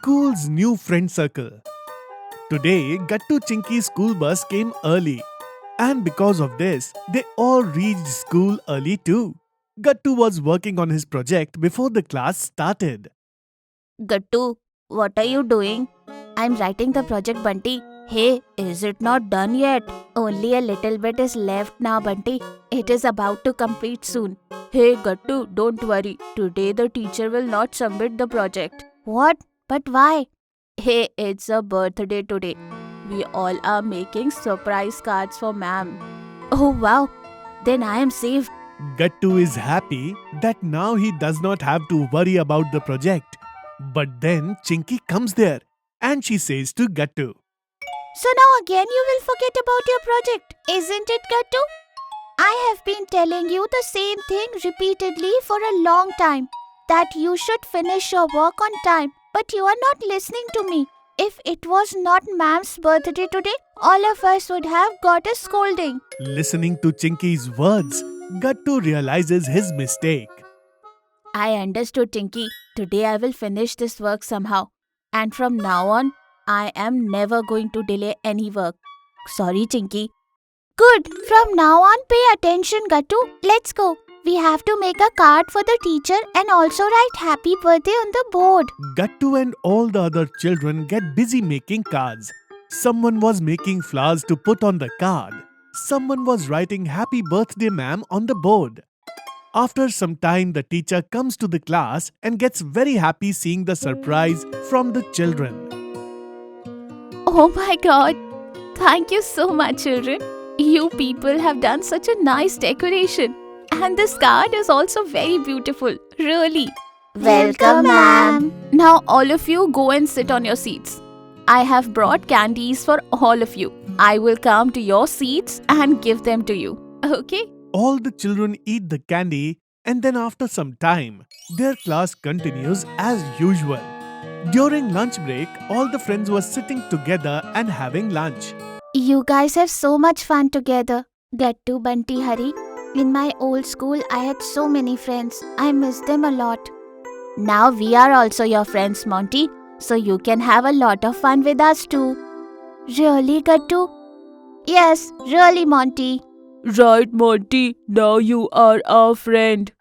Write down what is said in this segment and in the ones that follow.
School's new friend circle. Today, Gattu Chinki's school bus came early. And because of this, they all reached school early too. Gattu was working on his project before the class started. Gattu, what are you doing? I'm writing the project, Bunty. Hey, is it not done yet? Only a little bit is left now, Bunty. It is about to complete soon. Hey, Gattu, don't worry. Today the teacher will not submit the project. What? But why? Hey, it's a birthday today. We all are making surprise cards for ma'am. Oh wow, then I am saved. Gattu is happy that now he does not have to worry about the project. But then Chinky comes there and she says to Gattu, So now again you will forget about your project, isn't it, Gattu? I have been telling you the same thing repeatedly for a long time, that you should finish your work on time, but you are not listening to me. If it was not ma'am's birthday today, all of us would have got a scolding. Listening to Chinky's words, Gattu realizes his mistake. I understood, Chinky. Today I will finish this work somehow. And from now on, I am never going to delay any work. Sorry, Chinky. Good. From now on, pay attention, Gattu. Let's go. We have to make a card for the teacher and also write happy birthday on the board. Gattu and all the other children get busy making cards. Someone was making flowers to put on the card. Someone was writing happy birthday ma'am on the board. After some time, the teacher comes to the class and gets very happy seeing the surprise from the children. Oh my God. Thank you so much, children. You people have done such a nice decoration. And this card is also very beautiful. Really. Welcome, ma'am. Now all of you go and sit on your seats. I have brought candies for all of you. I will come to your seats and give them to you. Okay? All the children eat the candy and then after some time, their class continues as usual. During lunch break, all the friends were sitting together and having lunch. You guys have so much fun together. Gattu, Bunty, Hari. In my old school, I had so many friends. I miss them a lot. Now we are also your friends, Monty. So you can have a lot of fun with us too. Really, Gattu? Yes, really, Monty. Right, Monty. Now you are our friend.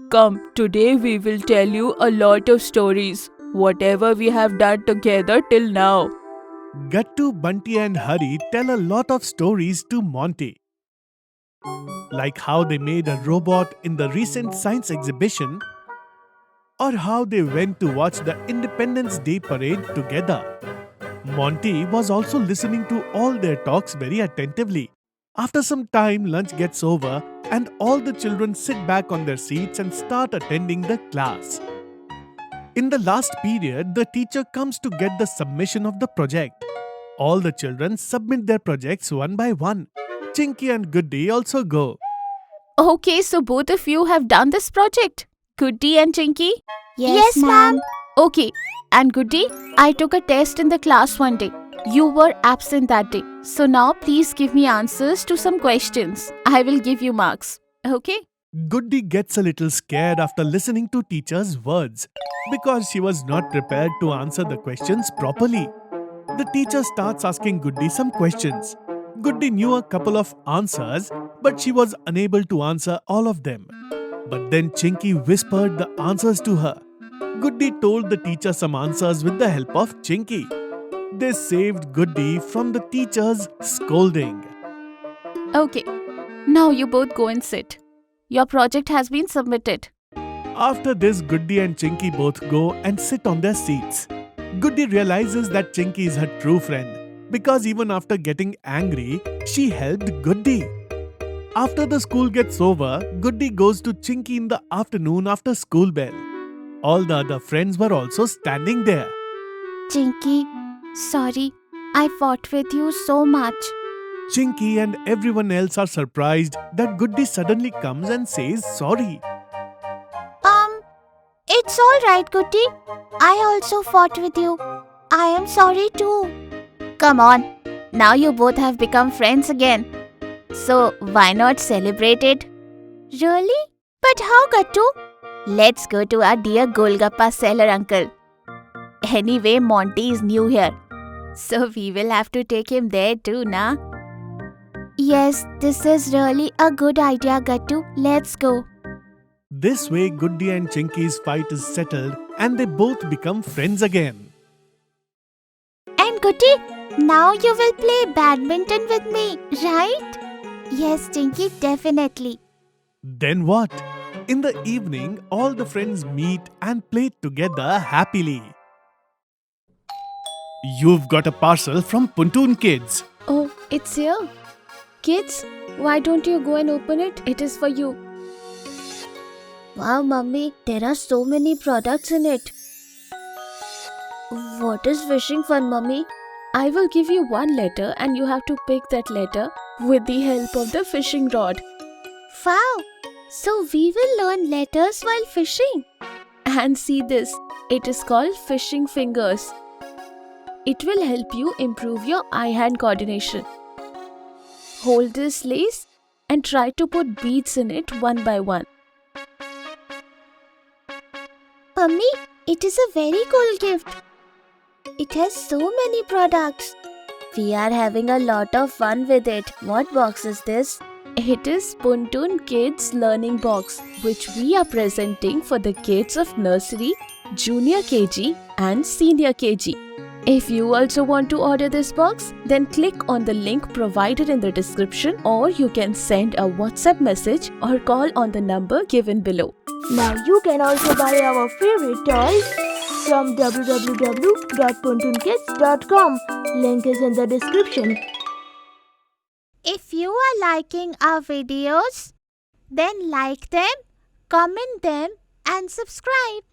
Come, today we will tell you a lot of stories. Whatever we have done together till now. Gattu, Bunty and Hari tell a lot of stories to Monty. Like how they made a robot in the recent science exhibition, or how they went to watch the Independence Day parade together. Monty was also listening to all their talks very attentively. After some time, lunch gets over and all the children sit back on their seats and start attending the class. In the last period, the teacher comes to get the submission of the project. All the children submit their projects one by one. Chinky and Goody also go. Okay, so both of you have done this project. Goody and Chinky? Yes, ma'am. Okay, and Goody, I took a test in the class one day. You were absent that day. So now please give me answers to some questions. I will give you marks. Okay? Goody gets a little scared after listening to teacher's words because she was not prepared to answer the questions properly. The teacher starts asking Goody some questions. Goody knew a couple of answers, but she was unable to answer all of them. But then Chinky whispered the answers to her. Goody told the teacher some answers with the help of Chinky. They saved Goody from the teacher's scolding. Okay, now you both go and sit. Your project has been submitted. After this, Goody and Chinky both go and sit on their seats. Goody realizes that Chinky is her true friend because even after getting angry, she helped Goody. After the school gets over, Goody goes to Chinky in the afternoon after school bell. All the other friends were also standing there. Chinky, sorry, I fought with you so much. Chinky and everyone else are surprised that Goody suddenly comes and says sorry. It's alright, Goody. I also fought with you. I am sorry too. Come on, now you both have become friends again. So why not celebrate it? Really? But how, Gattu? Let's go to our dear Golgappa seller uncle. Anyway, Monty is new here. So we will have to take him there too, na? Yes, this is really a good idea, Gattu. Let's go. This way, Goody and Chinky's fight is settled and they both become friends again. And Goody, now you will play badminton with me, right? Yes, Chinky, definitely. Then what? In the evening, all the friends meet and play together happily. You've got a parcel from PunToon Kids. Oh, it's here. Kids, why don't you go and open it? It is for you. Wow, Mummy, there are so many products in it. What is fishing fun, Mummy? I will give you one letter and you have to pick that letter with the help of the fishing rod. Wow! So we will learn letters while fishing. And see this, it is called fishing fingers. It will help you improve your eye-hand coordination. Hold this lace and try to put beads in it one by one. Mummy, it is a very cool gift. It has so many products. We are having a lot of fun with it. What box is this? It is PunToon Kids Learning Box, which we are presenting for the kids of nursery, junior KG and senior KG. If you also want to order this box, then click on the link provided in the description, or you can send a WhatsApp message or call on the number given below. Now you can also buy our favorite toys from www.puntoonkids.com. Link is in the description. If you are liking our videos, then like them, comment them and subscribe.